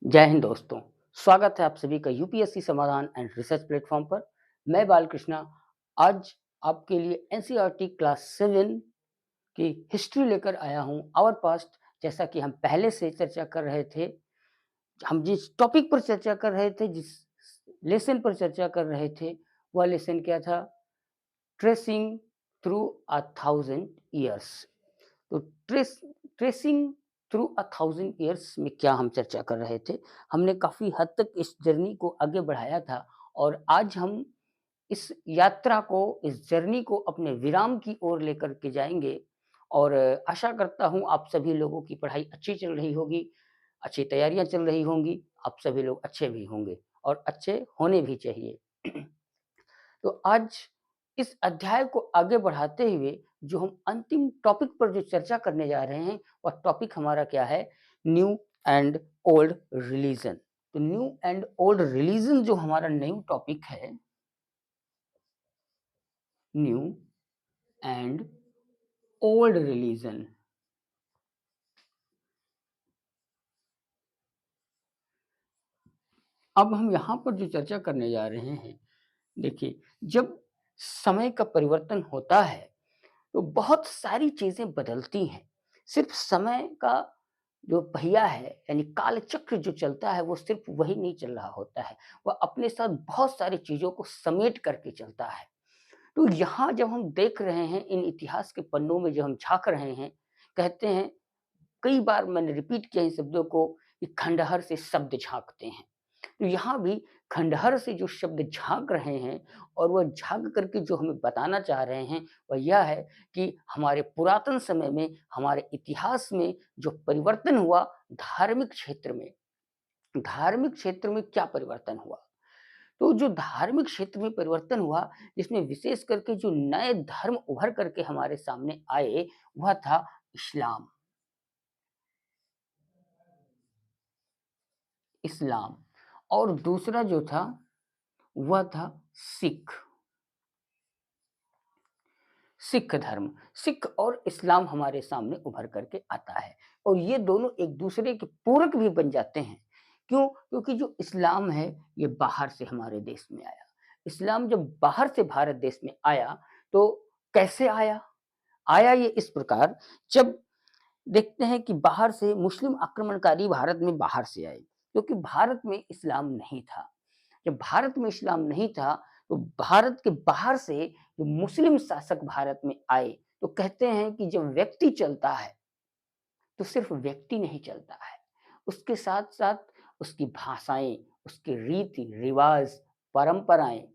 जय हिंद दोस्तों, स्वागत है आप सभी का यूपीएससी समाधान एंड रिसर्च प्लेटफॉर्म पर। मैं बालकृष्णा आज आपके लिए एनसीईआरटी क्लास 7 की हिस्ट्री लेकर आया हूँ, आवर पास्ट। जैसा कि हम पहले से चर्चा कर रहे थे, हम जिस टॉपिक पर चर्चा कर रहे थे, जिस लेसन पर चर्चा कर रहे थे, वह लेसन क्या था? Tracing through a thousand years. तो tracing through a thousand years में क्या हम चर्चा कर रहे थे? हमने काफ़ी हद तक इस जर्नी को आगे बढ़ाया था और आज हम इस यात्रा को, इस जर्नी को अपने विराम की ओर लेकर के जाएँगे और आशा करता हूँ आप सभी लोगों की पढ़ाई अच्छी चल रही होगी, अच्छी तैयारियाँ चल रही होंगी, आप सभी लोग अच्छे भी होंगे और अच्छे होने भी चाहिए। तो आज इस अध्याय को आगे बढ़ाते हुए जो हम अंतिम टॉपिक पर जो चर्चा करने जा रहे हैं, वह टॉपिक हमारा क्या है? New and old religion. तो न्यू एंड ओल्ड रिलीजन जो हमारा न्यू टॉपिक है, न्यू एंड ओल्ड रिलीजन। अब हम यहाँ पर जो चर्चा करने जा रहे हैं, देखिए, जब समय का परिवर्तन होता है तो बहुत सारी चीज़ें बदलती हैं। सिर्फ़ समय का जो पहिया है, यानी काल चक्र जो चलता है, वो सिर्फ़ वही नहीं चल रहा होता है। वह अपने साथ बहुत सारी चीज़ों को समेट करके चलता है। तो यहाँ जब हम देख रहे हैं, इन इतिहास के पन्नों में जब हम झाँक रहे हैं, कहते हैं, कई बार मैंने रिपीट किया इन शब्दों को, कि खंडहर से शब्द झाँकते हैं। तो यहाँ भी खंडहर से जो शब्द झाँक रहे हैं और वह झाँक करके जो हमें बताना चाह रहे हैं, वह यह है कि हमारे पुरातन समय में, हमारे इतिहास में जो परिवर्तन हुआ धार्मिक क्षेत्र में क्या परिवर्तन हुआ? तो जो धार्मिक क्षेत्र में परिवर्तन हुआ, जिसमें विशेष करके जो नए धर्म उभर करके हमारे सामने आए, वह था इस्लाम। इस्लाम और दूसरा जो था, वह था सिख। सिख धर्म, सिख और इस्लाम हमारे सामने उभर करके आता है और ये दोनों एक दूसरे के पूरक भी बन जाते हैं। क्यों? क्योंकि जो इस्लाम है, ये बाहर से हमारे देश में आया। इस्लाम जब बाहर से भारत देश में आया, तो कैसे आया? आया ये इस प्रकार, जब देखते हैं कि बाहर से मुस्लिम आक्रमणकारी भारत में बाहर से आए, क्योंकि भारत में इस्लाम नहीं था। जब भारत में इस्लाम नहीं था, तो भारत के बाहर से जो मुस्लिम शासक भारत में आए, तो कहते हैं कि जब व्यक्ति चलता है, तो सिर्फ व्यक्ति नहीं चलता है, उसके साथ-साथ उसकी भाषाएँ, उसके रीति-रिवाज़, परंपराएँ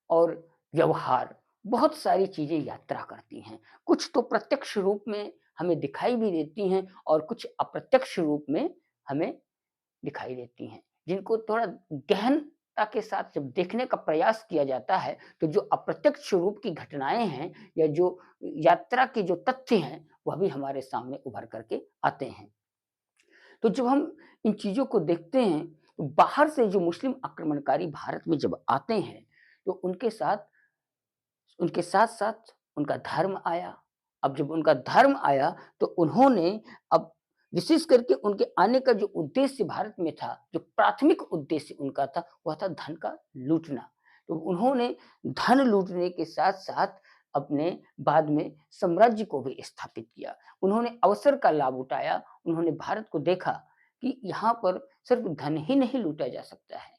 और व्यवहार, बहुत सारी चीज़ें यात्रा करती हैं। कुछ तो प्रत्यक्ष रूप में हमें दिखाई भी देती हैं और कुछ अप्रत्यक्ष रूप में हमें दिखाई देती हैं, जिनको थोड़ा गहनता के साथ जब देखने का प्रयास किया जाता है, तो जो अप्रत्यक्ष रूप की घटनाएँ हैं या जो यात्रा के जो तथ्य हैं, वह भी हमारे सामने उभर कर के आते हैं। तो जब हम इन चीज़ों को देखते हैं, तो बाहर से जो मुस्लिम आक्रमणकारी भारत में जब आते हैं, तो उनके साथ-साथ उनका धर्म आया। अब जब उनका धर्म आया, तो उन्होंने अब विशेष करके उनके आने का जो उद्देश्य भारत में था, जो प्राथमिक उद्देश्य उनका था, वह था धन का लूटना। तो उन्होंने धन लूटने के साथ-साथ अपने बाद में साम्राज्य को भी स्थापित किया। उन्होंने अवसर का लाभ उठाया, उन्होंने भारत को देखा कि यहाँ पर सिर्फ़ धन ही नहीं लूटा जा सकता है।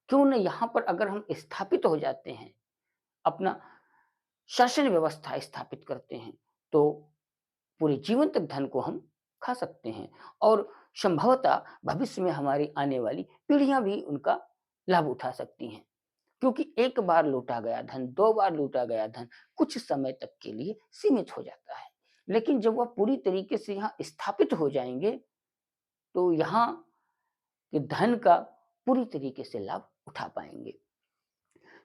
क्यों ना यहाँ पर अगर हम स्थापित हो जाते हैं, अपना शासन व्यवस्था स्थापित करते हैं, तो पूरे जीवन तक धन को हम खा सकते हैं और संभवतः भविष्य में हमारी आने वाली पीढ़ियाँ भी उनका लाभ उठा सकती हैं। क्योंकि एक बार लूटा गया धन, 2 बार लूटा गया धन कुछ समय तक के लिए सीमित हो जाता है। लेकिन जब वह पूरी तरीके से यहाँ स्थापित हो जाएँगे, तो यहाँ के धन का पूरी तरीके से लाभ उठा पाएँगे।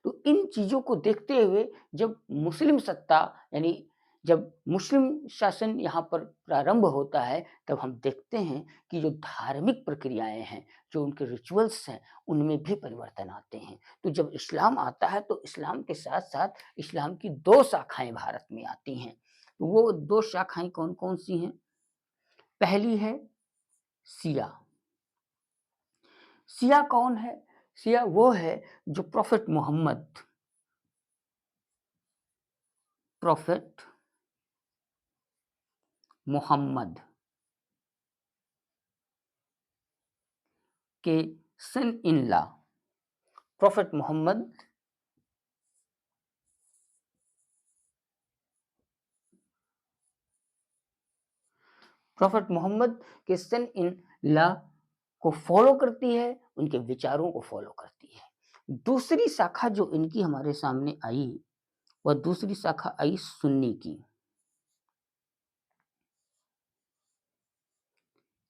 तो इन चीज़ों को देखते हुए जब मुस्लिम सत्ता, यानी जब मुस्लिम शासन यहाँ पर प्रारंभ होता है, तब हम देखते हैं कि जो धार्मिक प्रक्रियाएँ हैं, जो उनके रिचुअल्स हैं, उनमें भी परिवर्तन आते हैं। तो जब इस्लाम आता है, तो इस्लाम के साथ-साथ इस्लाम की 2 शाखाएँ भारत में आती हैं। तो वो 2 शाखाएँ कौन-कौन सी हैं? पहली है शिया शिया कौन है? शिया वो है जो प्रोफेट मोहम्मद के सन इन लॉ, प्रोफेट मोहम्मद के सन इन लॉ को फॉलो करती है, उनके विचारों को फॉलो करती है। दूसरी शाखा जो इनकी हमारे सामने आई, वह दूसरी शाखा आई सुन्नी की।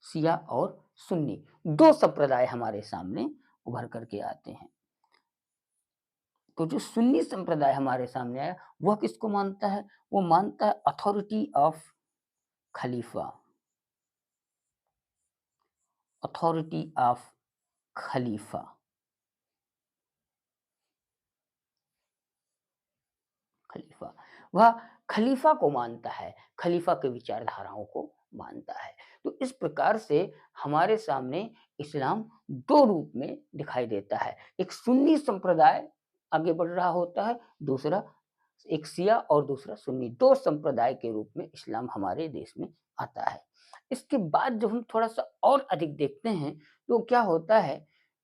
शिया और सुन्नी, दो संप्रदाय हमारे सामने उभर करके आते हैं। तो जो सुन्नी संप्रदाय हमारे सामने आया, वह किसको मानता है? वो मानता है अथॉरिटी ऑफ खलीफा, अथॉरिटी ऑफ खलीफा। खलीफा, वह खलीफा को मानता है, खलीफा के विचारधाराओं को मानता है। तो इस प्रकार से हमारे सामने इस्लाम दो रूप में दिखाई देता है। एक सुन्नी संप्रदाय आगे बढ़ रहा होता है, दूसरा एक शिया और दूसरा सुन्नी, दो संप्रदाय के रूप में इस्लाम हमारे देश में आता है। इसके बाद जब हम थोड़ा-सा और अधिक देखते हैं, तो क्या होता है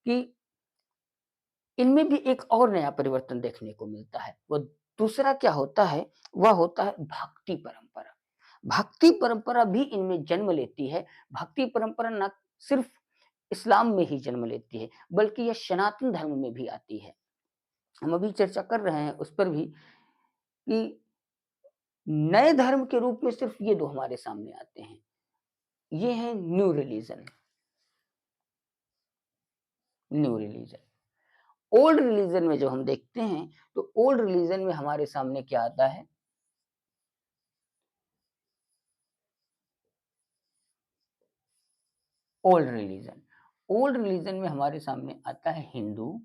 कि इनमें भी एक और नया परिवर्तन देखने को मिलता है। वो दूसरा क्या होता है? वह होता है भक्ति परंपरा। भक्ति परंपरा भी इनमें जन्म लेती है। भक्ति परंपरा ना सिर्फ इस्लाम में ही जन्म लेती है, बल्कि यह सनातन धर्म में भी आती है। हम अभी चर्चा कर रहे हैं उस पर भी कि नए धर्म के रूप में सिर्फ ये 2 हमारे सामने आते हैं। ये है न्यू रिलीजन। ओल्ड रिलीजन में जो हम देखते हैं, तो ओल्ड रिलीजन में हमारे सामने क्या आता है? Old religion. ओल्ड रिलीजन में हमारे सामने आता है हिंदू,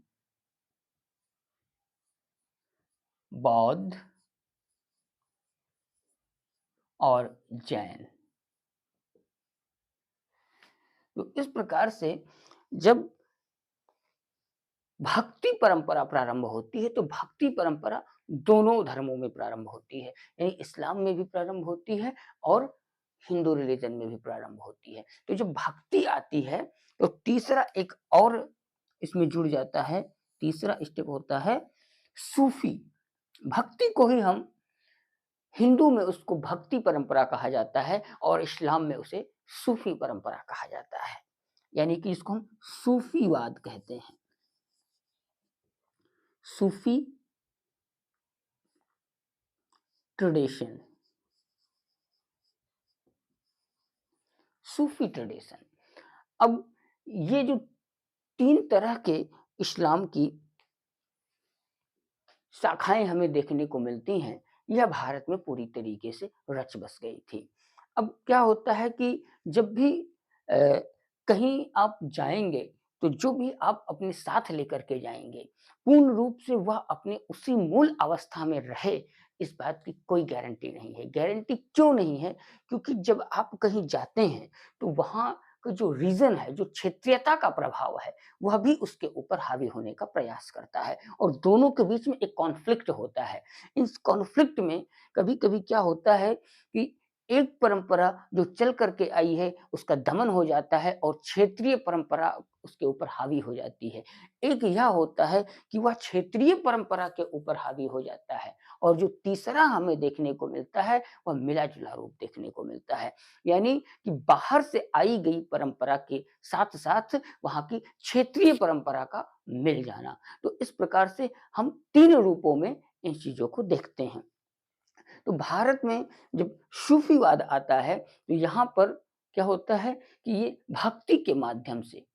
बौद्ध और जैन। तो इस प्रकार से जब भक्ति परंपरा प्रारंभ होती है, तो भक्ति परंपरा दोनों धर्मों में प्रारंभ होती है। यानी इस्लाम में भी प्रारंभ होती है और हिंदू रिलीजन में भी प्रारंभ होती है। तो जब भक्ति आती है, तो तीसरा एक और इसमें जुड़ जाता है, तीसरा स्टेप होता है सूफी। भक्ति को ही हम हिंदू में उसको भक्ति परंपरा कहा जाता है और इस्लाम में उसे सूफी परंपरा कहा जाता है। यानी कि इसको हम सूफीवाद कहते हैं। सूफी ट्रेडिशन, सूफी ट्रेडिशन। अब ये जो 3 तरह के इस्लाम की शाखाएँ हमें देखने को मिलती हैं, यह भारत में पूरी तरीके से रच बस गई थी। अब क्या होता है कि जब भी अ, कहीं आप जाएँगे, तो जो भी आप अपने साथ लेकर के जाएँगे, पूर्ण रूप से वह अपने उसी मूल अवस्था में रहे, इस बात की कोई गारंटी नहीं है। गारंटी क्यों नहीं है? क्योंकि जब आप कहीं जाते हैं, तो वहाँ का जो रीज़न है, जो क्षेत्रीयता का प्रभाव है, वह भी उसके ऊपर हावी होने का प्रयास करता है और दोनों के बीच में एक कॉन्फ्लिक्ट होता है। इस कॉन्फ्लिक्ट में कभी-कभी क्या होता है कि एक परंपरा जो चल कर के आई है, उसका दमन हो जाता है और क्षेत्रीय परंपरा उसके ऊपर हावी हो जाती है। एक यह होता है कि वह क्षेत्रीय परंपरा के ऊपर हावी हो जाता है और जो तीसरा हमें देखने को मिलता है, वह मिला-जुला रूप देखने को मिलता है। यानी कि बाहर से आई गई परंपरा के साथ-साथ वहाँ की क्षेत्रीय परंपरा का मिल जाना। तो इस प्रकार से हम 3 रूपों में इन चीज़ों को देखते हैं। तो भारत में जब सूफीवाद आता है, तो यहाँ पर क्या होता है कि ये भक्ति के माध्यम से,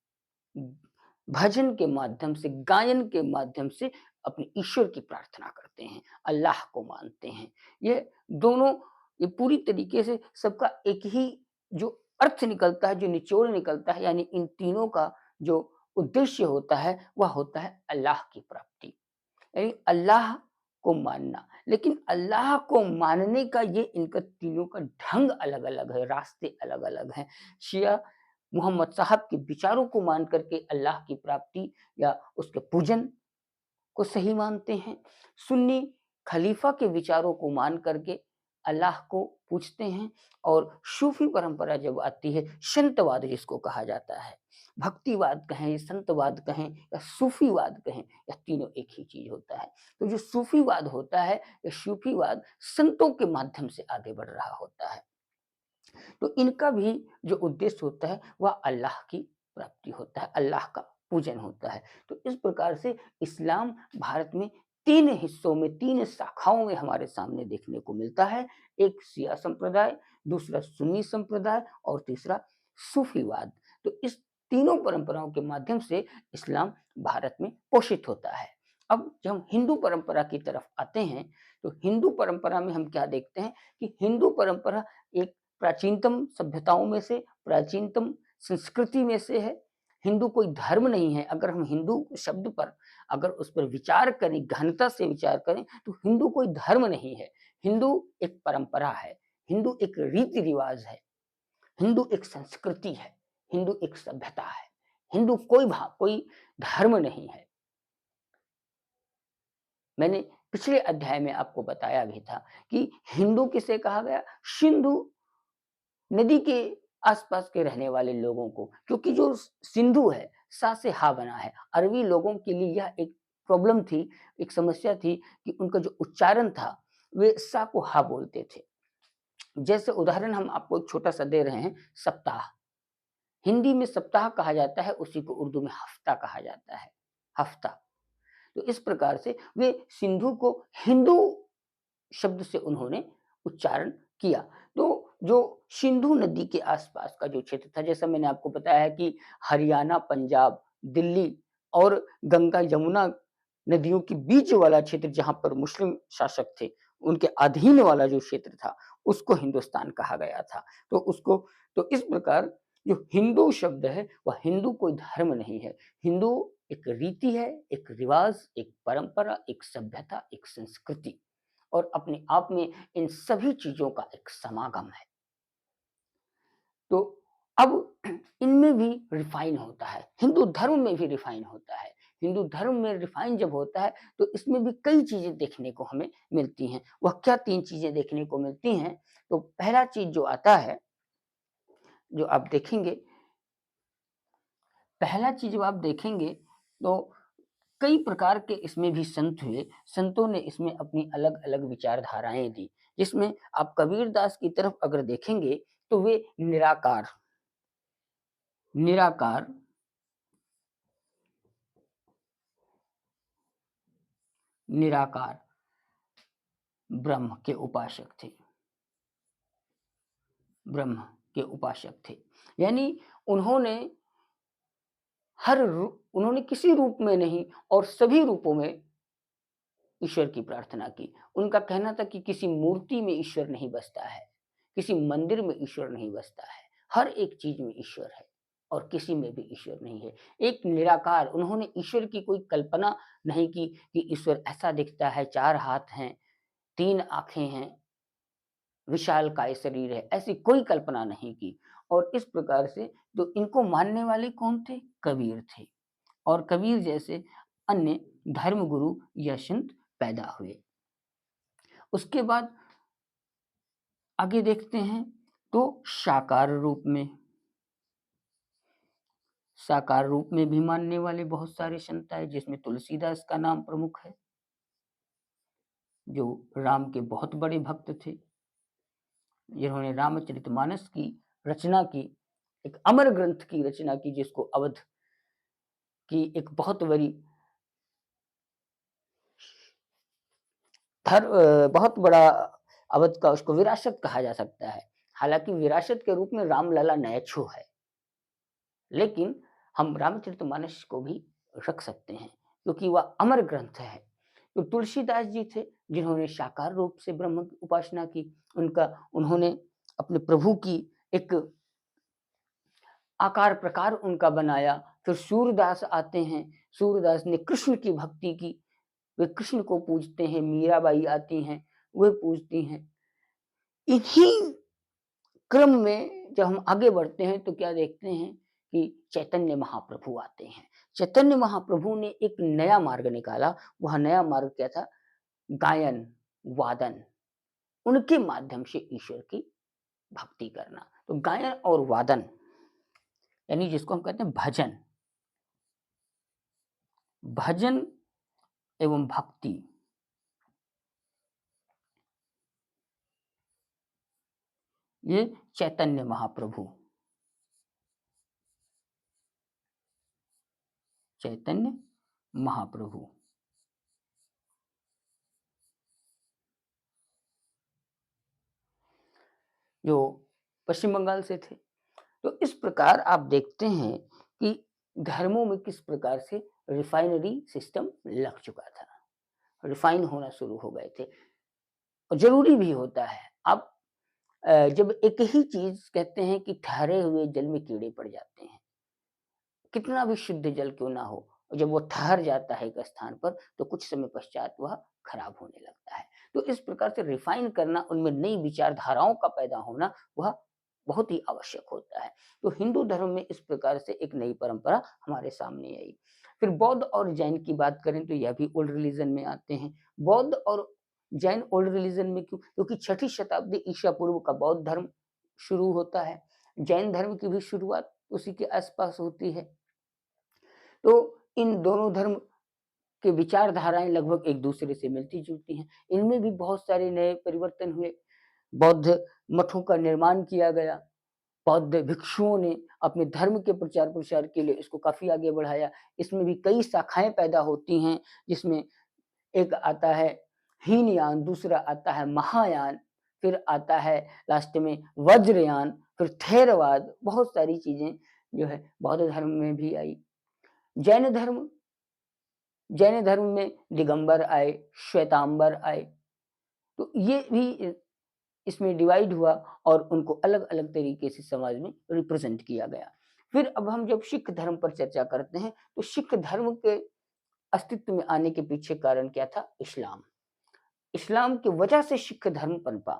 भजन के माध्यम से, गायन के माध्यम से अपने ईश्वर की प्रार्थना करते हैं, अल्लाह को मानते हैं। ये दोनों ये पूरी तरीके से सबका एक ही जो अर्थ निकलता है, जो निचोड़ निकलता है, यानी इन तीनों का जो उद्देश्य होता है, वह होता है अल्लाह की प्राप्ति। यानी अल्लाह को मानना। लेकिन अल्लाह को मानने का ये इनका तीनों का ढंग अलग-अलग है, रास्ते अलग-अलग हैं। शिया मोहम्मद साहब के विचारों को मान करके अल्लाह की प्राप्ति या उसके पूजन को सही मानते हैं। सुन्नी खलीफा के विचारों को मान करके अल्लाह को पूजते हैं और सूफी परंपरा जब आती है, संतवाद जिसको कहा जाता है, भक्तिवाद कहें, संतवाद कहें या सूफीवाद कहें, यह तीनों एक ही चीज होता है। तो जो सूफीवाद होता है, ये सूफीवाद संतों के माध्यम से आगे बढ़ रहा होता है। तो इनका भी जो उद्देश्य होता है वह अल्लाह की प्राप्ति होता है, अल्लाह का पूजन होता है। तो इस प्रकार से इस्लाम भारत में 3 हिस्सों में, 3 शाखाओं में हमारे सामने देखने को मिलता है। एक शिया संप्रदाय, दूसरा सुन्नी संप्रदाय और तीसरा सूफीवाद। तो इस तीनों परंपराओं के माध्यम से इस्लाम भारत में पोषित होता है। अब जब हम हिंदू परंपरा की तरफ आते हैं, तो हिंदू परंपरा में हम क्या देखते हैं कि हिंदू परंपरा एक प्राचीनतम सभ्यताओं में से, प्राचीनतम संस्कृति में से है। हिंदू कोई धर्म नहीं है। अगर हम हिंदू शब्द पर अगर उस पर विचार करें, गहनता से विचार करें, तो हिंदू कोई धर्म नहीं है। हिंदू एक परंपरा है, हिंदू एक रीति-रिवाज है, हिंदू एक संस्कृति है, हिंदू एक सभ्यता है। हिंदू कोई धर्म नहीं है। मैंने पिछले अध्याय में आपको बताया भी था कि हिंदू किसे कहा गया? सिंधु नदी के आसपास के रहने वाले लोगों को, क्योंकि जो सिंधु है, सा से हा बना है। अरबी लोगों के लिए यह एक प्रॉब्लम थी, एक समस्या थी कि उनका जो उच्चारण था, वे सा को हा बोलते थे। जैसे उदाहरण हम आपको एक छोटा-सा दे रहे हैं, सप्ताह। हिंदी में सप्ताह कहा जाता है, उसी को उर्दू में हफ्ता कहा जाता है, हफ्ता। तो इस प्रकार से वे सिंधु को हिंदू शब्द से उन्होंने उच्चारण किया। तो जो सिंधु नदी के आसपास का जो क्षेत्र था, जैसा मैंने आपको बताया है कि हरियाणा, पंजाब, दिल्ली और गंगा, यमुना नदियों के बीच वाला क्षेत्र जहाँ पर मुस्लिम शासक थे, उनके अधीन वाला जो क्षेत्र था, उसको हिंदुस्तान कहा गया था। तो इस प्रकार जो हिंदू शब्द है, वह हिंदू कोई धर्म नहीं है। हिंदू एक रीति है, एक रिवाज, एक परंपरा, एक सभ्यता, एक संस्कृति और अपने आप में इन सभी चीज़ों का एक समागम है। तो अब इनमें भी रिफाइन होता है, हिंदू धर्म में भी रिफाइन होता है। हिंदू धर्म में रिफाइन जब होता है, तो इसमें भी कई चीज़ें देखने को हमें मिलती हैं। वह क्या 3 चीज़ें देखने को मिलती हैं? तो पहला चीज़ जो आता है, जो आप देखेंगे, पहला चीज़ जब आप देखेंगे, तो कई प्रकार के इसमें भी संत हुए। संतों ने इसमें अपनी अलग-अलग विचारधाराएँ दी, जिसमें आप कबीरदास की तरफ अगर देखेंगे, तो वे निराकार निराकार, निराकार ब्रह्म के उपासक थे। ब्रह्म के उपासक थे। यानी उन्होंने उन्होंने किसी रूप में नहीं और सभी रूपों में ईश्वर की प्रार्थना की। उनका कहना था कि किसी मूर्ति में ईश्वर नहीं बसता है, किसी मंदिर में ईश्वर नहीं बसता है, हर एक चीज़ में ईश्वर है और किसी में भी ईश्वर नहीं है। एक निराकार, उन्होंने ईश्वर की कोई कल्पना नहीं की कि ईश्वर ऐसा दिखता है, 4 हाथ हैं, 3 आँखें हैं, विशालकाय शरीर है, ऐसी कोई कल्पना नहीं की। और इस प्रकार से तो इनको मानने वाले कौन थे? कबीर थे। और कबीर जैसे अन्य धर्मगुरु या संत पैदा हुए। उसके बाद आगे देखते हैं, तो साकार रूप में भी मानने वाले बहुत सारे संत आए, जिसमें तुलसीदास का नाम प्रमुख है, जो राम के बहुत बड़े भक्त थे, जिन्होंने रामचरितमानस की रचना की, एक अमर ग्रंथ की रचना की, जिसको अवध की एक बहुत बड़ी बहुत बड़ा अवध का उसको विरासत कहा जा सकता है। हालाँकि विरासत के रूप में रामलला नैछो है, लेकिन हम रामचरितमानस को भी रख सकते हैं, क्योंकि वह अमर ग्रंथ है। तो तुलसीदास जी थे, जिन्होंने साकार रूप से ब्रह्म की उपासना की। उन्होंने अपने प्रभु की एक आकार प्रकार उनका बनाया। फिर सूरदास आते हैं, सूरदास ने कृष्ण की भक्ति की, वे कृष्ण को पूजते हैं। मीराबाई आती हैं, वे पूजती हैं। इन्हीं क्रम में जब हम आगे बढ़ते हैं, तो क्या देखते हैं कि चैतन्य महाप्रभु आते हैं। चैतन्य महाप्रभु ने एक नया मार्ग निकाला, वह नया मार्ग क्या था? गायन, वादन, उनके माध्यम से ईश्वर की भक्ति करना। तो गायन और वादन यानी जिसको हम कहते हैं भजन, भजन एवं भक्ति, ये चैतन्य महाप्रभु, चैतन्य महाप्रभु जो पश्चिम बंगाल से थे। तो इस प्रकार आप देखते हैं कि धर्मों में किस प्रकार से रिफाइनरी सिस्टम लग चुका था, रिफाइन होना शुरू हो गए थे और ज़रूरी भी होता है। अब जब एक ही चीज़ कहते हैं कि ठहरे हुए जल में कीड़े पड़ जाते हैं, कितना भी शुद्ध जल क्यों ना हो, जब वो ठहर जाता है एक स्थान पर, तो कुछ समय पश्चात वह खराब होने लगता है। तो इस प्रकार से रिफाइन करना, उनमें नई विचारधाराओं का पैदा होना, वह बहुत ही आवश्यक होता है। तो हिंदू धर्म में इस प्रकार से एक नई परंपरा हमारे सामने आई। फिर बौद्ध और जैन की बात करें तो यह भी ओल्ड रिलीजन में आते हैं। बौद्ध और जैन ओल्ड रिलीजन में क्यों? क्योंकि 6ठी शताब्दी ईसा पूर्व का बौद्ध धर्म शुरू होता है। जैन धर्म की भी शुरुआत उसी के आस-पास होती है। तो इन दोनों धर्म के विचारधाराएँ लगभग एक-दूसरे से मिलती-जुलती हैं। इनमें भी बहुत सारे नए परिवर्तन हुए। बौद्ध मठों का निर्माण किया गया। बौद्ध भिक्षुओं ने अपने धर्म के प्रचार-प्रसार के लिए इसको काफ़ी आगे बढ़ाया। इसमें भी कई शाखाएँ पैदा होती हैं, जिसमें एक आता है हीनयान, दूसरा आता है महायान, फिर आता है लास्ट में वज्रयान, फिर थेरवाद, बहुत सारी चीज़ें जो है बौद्ध धर्म में भी आई। जैन धर्म जैन धर्म में दिगंबर आए, श्वेतांबर आए, तो ये भी इसमें डिवाइड हुआ और उनको अलग-अलग तरीके से समाज में रिप्रेज़ेंट किया गया। फिर अब हम जब सिख धर्म पर चर्चा करते हैं, तो सिख धर्म के अस्तित्व में आने के पीछे कारण क्या था? इस्लाम। इस्लाम की वजह से सिख धर्म पनपा।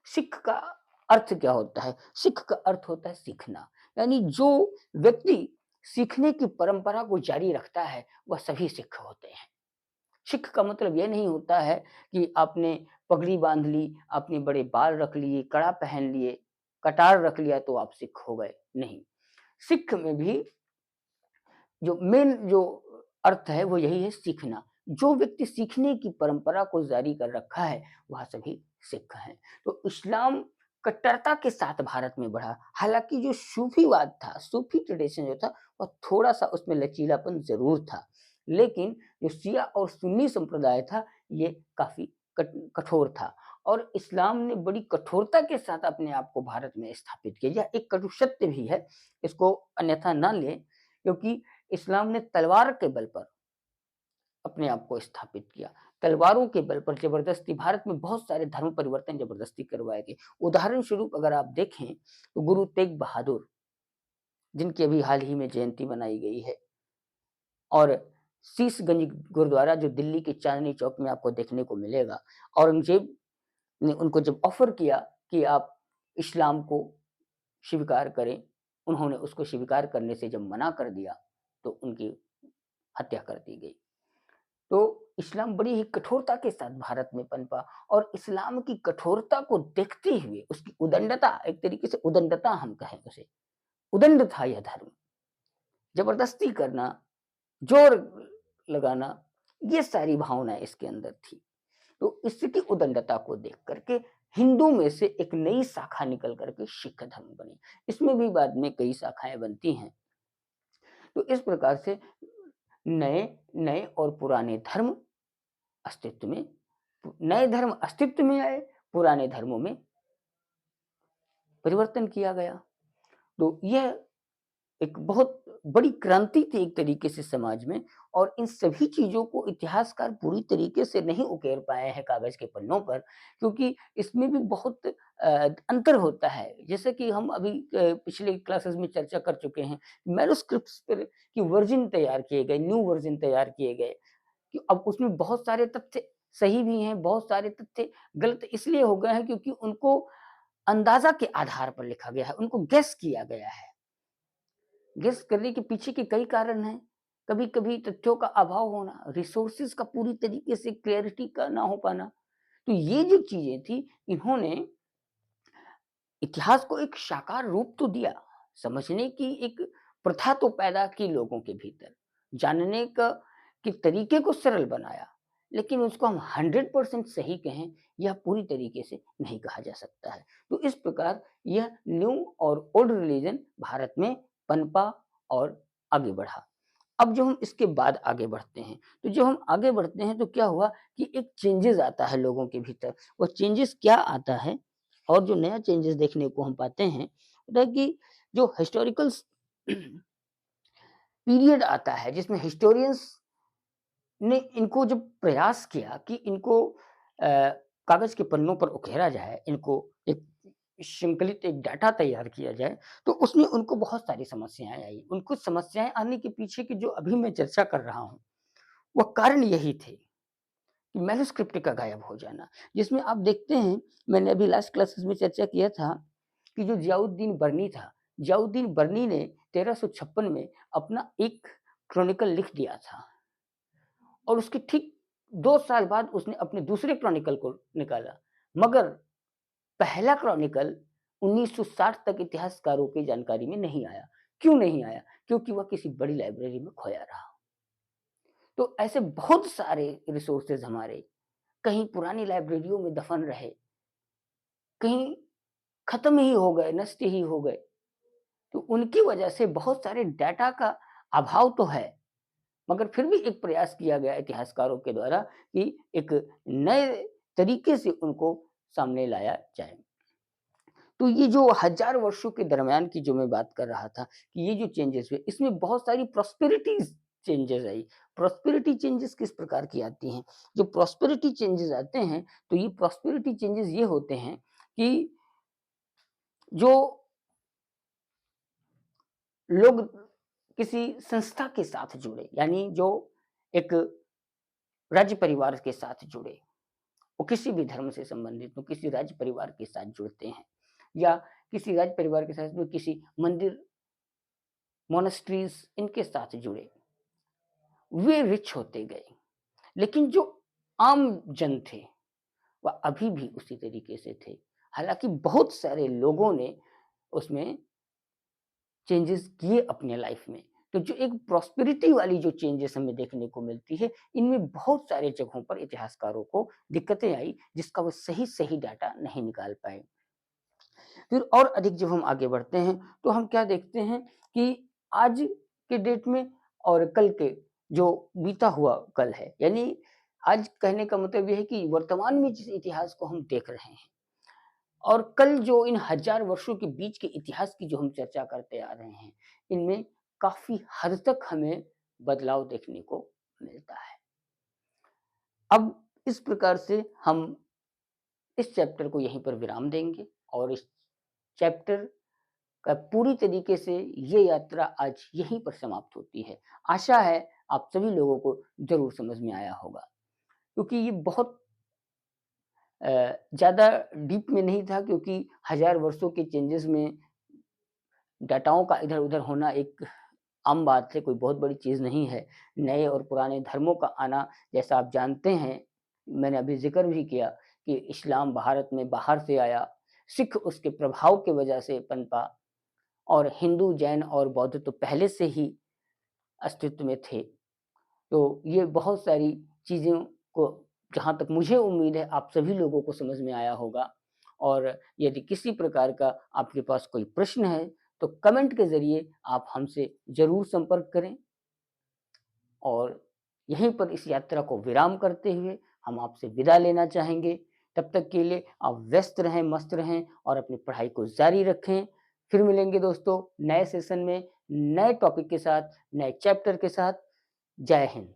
सिख का अर्थ क्या होता है? सिख का अर्थ होता है सीखना। यानी जो व्यक्ति सीखने की परंपरा को जारी रखता है, वह सभी सिख होते हैं। सिख का मतलब ये नहीं होता है कि आपने पगड़ी बाँध ली, आपने बड़े बाल रख लिए, कड़ा पहन लिए, कटार रख लिया तो आप सिख हो गए, नहीं। सिख में भी जो मेन जो अर्थ है वो यही है सीखना। जो व्यक्ति सीखने की परंपरा को जारी कर रखा है, वह सभी सिख हैं। तो इस्लाम कट्टरता के साथ भारत में बढ़ा। हालाँकि जो सूफ़ीवाद था, सूफ़ी ट्रेडिशन जो था, वह थोड़ा-सा उसमें लचीलापन ज़रूर था। लेकिन जो शिया और सुन्नी संप्रदाय था, ये काफ़ी कठोर था और इस्लाम ने बड़ी कठोरता के साथ अपने आप को भारत में स्थापित किया। यह एक कटु सत्य भी है, इसको अन्यथा ना लें, क्योंकि इस्लाम ने तलवार के बल पर अपने आप को स्थापित किया। तलवारों के बल पर ज़बरदस्ती भारत में बहुत सारे धर्म परिवर्तन ज़बरदस्ती करवाए गए। उदाहरण स्वरूप अगर आप देखें, तो गुरु तेग बहादुर, जिनकी अभी हाल ही में जयंती मनाई गई है, और शीशगंज गुरुद्वारा जो दिल्ली के चांदनी चौक में आपको देखने को मिलेगा। औरंगज़ेब ने उनको जब ऑफ़र किया कि आप इस्लाम को स्वीकार करें, उन्होंने उसको स्वीकार करने से जब मना कर दिया, तो उनकी हत्या कर दी गई। तो इस्लाम बड़ी ही कठोरता के साथ भारत में पनपा और इस्लाम की कठोरता को देखते हुए उसकी उदंडता, एक तरीके से उदंडता हम कहें उसे, उदंड था यह धर्म। ज़बरदस्ती करना, ज़ोर लगाना, ये सारी भावनाएँ इसके अंदर थी। तो इसकी उदंडता को देख कर के हिंदू में से एक नई शाखा निकल कर के सिख धर्म बनी। इसमें भी बाद में कई शाखाएँ बनती हैं। तो इस प्रकार से नए नए और पुराने धर्म अस्तित्व में नए धर्म अस्तित्व में आए, पुराने धर्मों में परिवर्तन किया गया। तो यह एक बहुत बड़ी क्रांति थी एक तरीके से समाज में और इन सभी चीज़ों को इतिहासकार पूरी तरीके से नहीं उकेर पाए हैं कागज़ के पन्नों पर, क्योंकि इसमें भी बहुत अंतर होता है। जैसे कि हम अभी पिछले क्लासेस में चर्चा कर चुके हैं, मैन्युस्क्रिप्ट्स पर की वर्ज़न तैयार किए गए, न्यू वर्ज़न तैयार किए गए, कि अब उसमें बहुत सारे तथ्य सही भी हैं, बहुत सारे तथ्य गलत इसलिए हो गए हैं क्योंकि उनको अंदाज़ा के आधार पर लिखा गया है, उनको गेस किया गया है। गेस करने के पीछे के कई कारण हैं। कभी-कभी तथ्यों का अभाव होना, रिसोर्सेज़ का पूरी तरीके से क्लैरिटी का ना हो पाना। तो ये जो चीज़ें थी, इन्होंने इतिहास को एक साकार रूप तो दिया, समझने की एक प्रथा तो पैदा की लोगों के भीतर, जानने का के तरीके को सरल बनाया, लेकिन उसको हम 100% सही कहें, यह पूरी तरीके से नहीं कहा जा सकता है। तो इस प्रकार यह न्यू और ओल्ड रिलीजन भारत में पनपा और आगे बढ़ा। अब जो हम इसके बाद आगे बढ़ते हैं, तो जब हम आगे बढ़ते हैं तो क्या हुआ कि एक चेंजेज़ आता है लोगों के भीतर। वो चेंजेज़ क्या आता है और जो नया चेंजेज़ देखने को हम पाते हैं, होता है कि जो हिस्टोरिकल्स पीरियड आता है जिसमें हिस्टोरियंस ने इनको जब प्रयास किया कि इनको कागज़ के पन्नों पर उकेरा जाए, इनको एक श्रृंखलित एक डाटा तैयार किया जाए, तो उसमें उनको बहुत सारी समस्याएँ आई। उनको समस्याएँ आने के पीछे की जो अभी मैं चर्चा कर रहा हूँ, वह कारण यही थे कि मैन्युस्क्रिप्ट का गायब हो जाना। जिसमें आप देखते हैं, मैंने अभी लास्ट क्लासेस में चर्चा किया था कि जो ज़ियाउद्दीन बर्नी था, ज़ियाउद्दीन बर्नी ने 1356 में अपना एक क्रॉनिकल लिख दिया था और उसके ठीक 2 साल बाद उसने अपने दूसरे क्रॉनिकल को निकाला। मगर पहला क्रॉनिकल 1960 तक इतिहासकारों की जानकारी में नहीं आया। क्यों नहीं आया? क्योंकि वह किसी बड़ी लाइब्रेरी में खोया रहा। तो ऐसे बहुत सारे रिसोर्सेज़ हमारे कहीं पुरानी लाइब्रेरियों में दफ़न रहे, कहीं खत्म ही हो गए, नष्ट ही हो गए। तो उनकी वजह से बहुत सारे डाटा का अभाव तो है, मगर फिर भी एक प्रयास किया गया इतिहासकारों के द्वारा कि एक नए तरीके से उनको सामने लाया जाए। तो ये जो हज़ार वर्षों के दरमियान की जो मैं बात कर रहा था कि ये जो चेंजेज़ हुए, इसमें बहुत सारी प्रॉस्पेरिटीज़ चेंजेज़ आई। प्रॉस्पेरिटी चेंजेज़ किस प्रकार की आती हैं? जो प्रॉस्पेरिटी चेंजेज़ आते हैं, तो ये प्रॉस्पेरिटी चेंजेज़ ये होते हैं कि जो लोग किसी संस्था के साथ जुड़े, यानी जो एक राज्य परिवार के साथ जुड़े, वो किसी भी धर्म से संबंधित हो, किसी राज्य परिवार के साथ जुड़ते हैं या किसी राज्य परिवार के साथ में किसी मंदिर, मोनास्ट्रीज़ इनके साथ जुड़े, वे रिच होते गए। लेकिन जो आम जन थे, वह अभी भी उसी तरीके से थे। हालाँकि बहुत सारे लोगों ने उसमें चेंजेज़ किए अपने लाइफ़ में। तो जो एक प्रॉस्पेरिटी वाली जो चेंजेज़ हमें देखने को मिलती है, इनमें बहुत सारे जगहों पर इतिहासकारों को दिक्कतें आई, जिसका वो सही-सही डाटा नहीं निकाल पाए। फिर और अधिक जब हम आगे बढ़ते हैं, तो हम क्या देखते हैं कि आज के डेट में और कल के जो बीता हुआ कल है, यानी आज कहने का मतलब ये है कि वर्तमान में जिस इतिहास को हम देख रहे हैं और कल जो इन हज़ार वर्षों के बीच के इतिहास की जो हम चर्चा करते आ रहे हैं, इनमें काफ़ी हद तक हमें बदलाव देखने को मिलता है। अब इस प्रकार से हम इस चैप्टर को यहीं पर विराम देंगे और इस चैप्टर का पूरी तरीके से ये यात्रा आज यहीं पर समाप्त होती है। आशा है आप सभी लोगों को ज़रूर समझ में आया होगा, क्योंकि ये बहुत ज़्यादा डीप में नहीं था, क्योंकि हज़ार वर्षों के चेंजेज़ में डाटाओं का इधर-उधर होना एक आम बात है, कोई बहुत बड़ी चीज़ नहीं है। नए और पुराने धर्मों का आना, जैसा आप जानते हैं, मैंने अभी ज़िक्र भी किया कि इस्लाम भारत में बाहर से आया, सिख उसके प्रभाव की वजह से पनपा और हिंदू, जैन और बौद्ध तो पहले से ही अस्तित्व में थे। तो ये बहुत सारी चीज़ों को, जहाँ तक मुझे उम्मीद है, आप सभी लोगों को समझ में आया होगा और यदि किसी प्रकार का आपके पास कोई प्रश्न है, तो कमेंट के ज़रिए आप हमसे ज़रूर संपर्क करें और यहीं पर इस यात्रा को विराम करते हुए हम आपसे विदा लेना चाहेंगे। तब तक के लिए आप व्यस्त रहें, मस्त रहें और अपनी पढ़ाई को जारी रखें। फिर मिलेंगे दोस्तों नए सेशन में, नए टॉपिक के साथ, नए चैप्टर के साथ। जय हिंद।